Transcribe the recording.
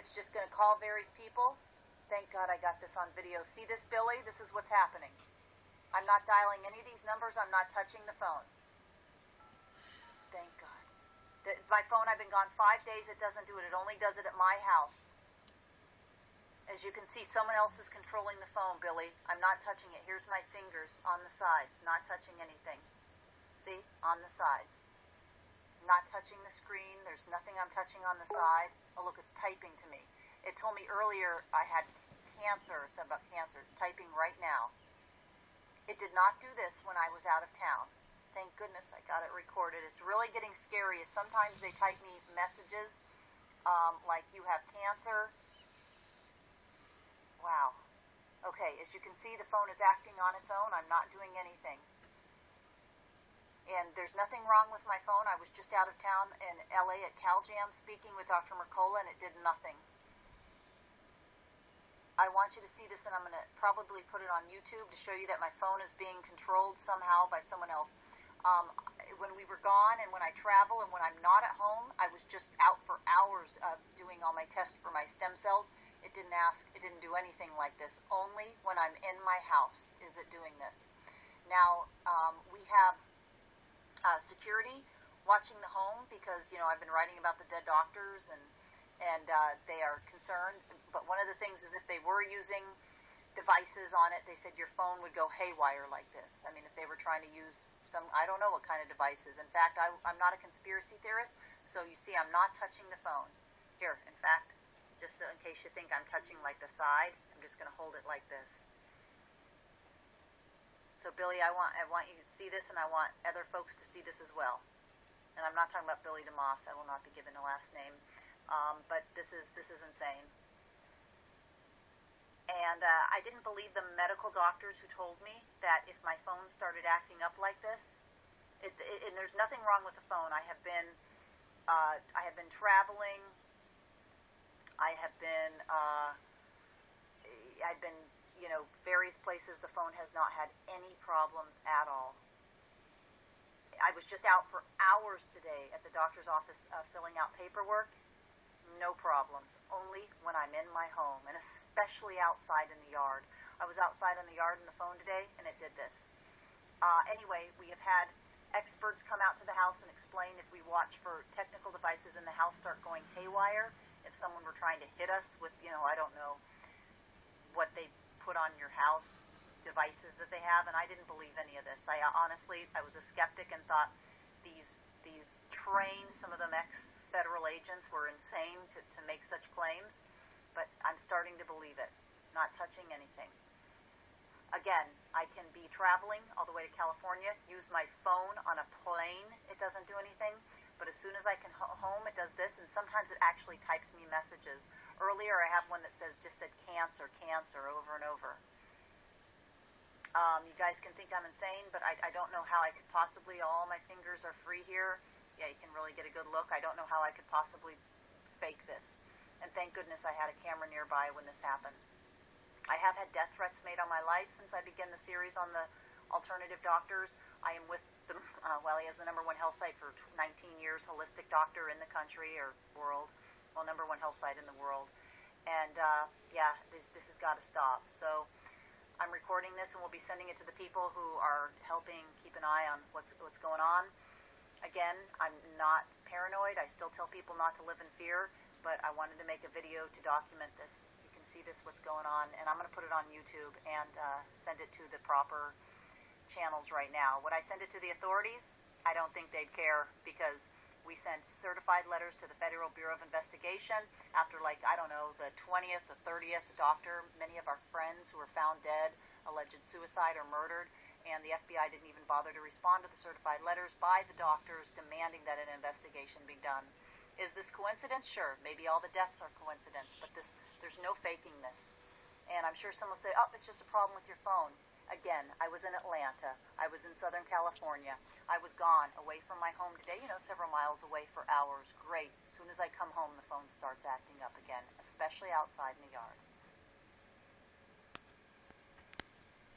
It's just going to call various people. Thank God I got this on video. See this, Billy? This is what's happening. I'm not dialing any of these numbers. I'm not touching the phone. Thank God. My phone, I've been gone 5 days. It doesn't do it. It only does it at my house. As you can see, someone else is controlling the phone, Billy. I'm not touching it. Here's my fingers on the sides. Not touching anything. See? On the sides. Not touching the screen. There's nothing I'm touching on the side. Oh, look, it's typing to me. It told me earlier I had cancer, or something about cancer. It's typing right now. It did not do this when I was out of town. Thank goodness I got it recorded. It's really getting scary. Sometimes they type me messages like, you have cancer. Wow. Okay, as you can see, the phone is acting on its own. I'm not doing anything. And there's nothing wrong with my phone. I was just out of town in LA at CalJam speaking with Dr. Mercola, and it did nothing. I want you to see this, and I'm going to probably put it on YouTube to show you that my phone is being controlled somehow by someone else. When we were gone and when I travel and when I'm not at home, I was just out for hours doing all my tests for my stem cells. It didn't do anything like this. Only when I'm in my house is it doing this. Now, we have security watching the home because, I've been writing about the dead doctors and they are concerned. But one of the things is if they were using devices on it, they said your phone would go haywire like this. I mean, if they were trying to use I don't know what kind of devices. In fact, I'm not a conspiracy theorist, so you see I'm not touching the phone. Here, in fact, just so in case you think I'm touching like the side, I'm just going to hold it like this. So Billy, I want you to see this, and I want other folks to see this as well. And I'm not talking about Billy DeMoss. I will not be given a last name. But this is insane. And I didn't believe the medical doctors who told me that if my phone started acting up like this, and there's nothing wrong with the phone. I have been traveling. I've been various places. The phone has not had any problems at all. I was just out for hours today at the doctor's office filling out paperwork. No problems, only when I'm in my home, and especially outside in the yard. I was outside in the yard on the phone today, and it did this. Anyway, we have had experts come out to the house and explain if we watch for technical devices in the house start going haywire, if someone were trying to hit us with, I don't know what they put on your house, devices that they have, and I didn't believe any of this. I was a skeptic and thought these trained, some of them ex-federal agents, were insane to make such claims, but I'm starting to believe it. Not touching anything. Again, I can be traveling all the way to California, use my phone on a plane, it doesn't do anything, but as soon as I can home, it does this, and sometimes it actually types me messages. Earlier, I have one that just said cancer over and over. You guys can think I'm insane, but I don't know how I could possibly, all my fingers are free here. Yeah, you can really get a good look. I don't know how I could possibly fake this. And thank goodness I had a camera nearby when this happened. I have had death threats made on my life since I began the series on the alternative doctors. I am with he has the #1 health site for 19 years, holistic doctor in the country or world. Well, #1 health site in the world. And this has got to stop. So I'm recording this, and we'll be sending it to the people who are helping keep an eye on what's going on. Again, I'm not paranoid. I still tell people not to live in fear, but I wanted to make a video to document this. You can see what's going on, and I'm going to put it on YouTube and send it to the proper channels right now. Would I send it to the authorities? I don't think they'd care, because we sent certified letters to the Federal Bureau of Investigation after, the 20th, the 30th doctor. Many of our friends who were found dead, alleged suicide or murdered, and the FBI didn't even bother to respond to the certified letters by the doctors demanding that an investigation be done. Is this coincidence? Sure. Maybe all the deaths are coincidence, but there's no faking this. And I'm sure someone will say, it's just a problem with your phone. Again, I was in Atlanta. I was in Southern California. I was gone, away from my home today, several miles away for hours. Great. As soon as I come home, the phone starts acting up again, especially outside in the yard.